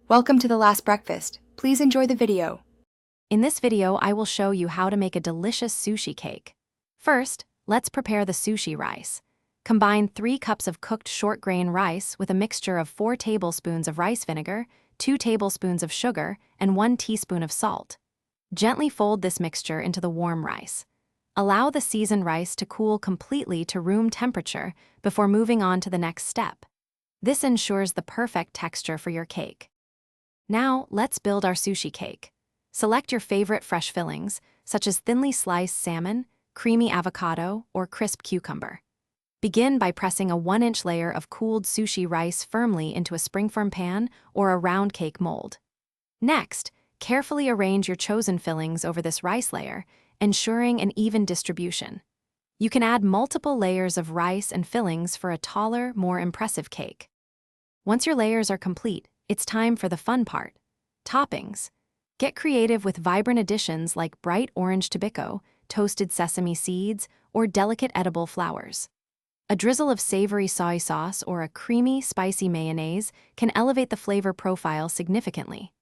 Welcome to the last breakfast. Please enjoy the video. In this video, I will show you how to make a delicious sushi cake. First, let's prepare the sushi rice. Combine 3 cups of cooked short grain rice with a mixture of 4 tablespoons of rice vinegar, 2 tablespoons of sugar, and 1 teaspoon of salt. Gently fold this mixture into the warm rice. Allow the seasoned rice to cool completely to room temperature before moving on to the next step. This ensures the perfect texture for your cake. Now, let's build our sushi cake. Select your favorite fresh fillings, such as thinly sliced salmon, creamy avocado, or crisp cucumber. Begin by pressing a 1-inch layer of cooled sushi rice firmly into a springform pan or a round cake mold. Next, carefully arrange your chosen fillings over this rice layer, ensuring an even distribution. You can add multiple layers of rice and fillings for a taller, more impressive cake. Once your layers are complete, it's time for the fun part: toppings. Get creative with vibrant additions like bright orange tobacco, toasted sesame seeds, or delicate edible flowers. A drizzle of savory soy sauce or a creamy, spicy mayonnaise can elevate the flavor profile significantly.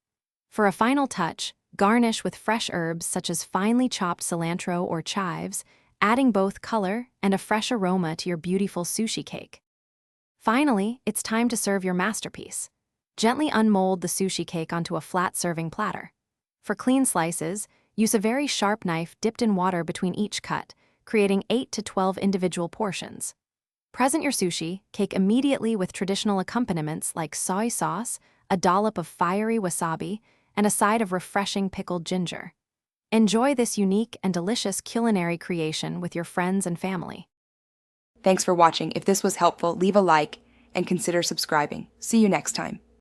For a final touch, garnish with fresh herbs such as finely chopped cilantro or chives, adding both color and a fresh aroma to your beautiful sushi cake. Finally, it's time to serve your masterpiece. Gently unmold the sushi cake onto a flat serving platter. For clean slices, use a very sharp knife dipped in water between each cut, creating 8 to 12 individual portions. Present your sushi cake immediately with traditional accompaniments like soy sauce, a dollop of fiery wasabi, and a side of refreshing pickled ginger. Enjoy this unique and delicious culinary creation with your friends and family. Thanks for watching. If this was helpful, leave a like and consider subscribing. See you next time.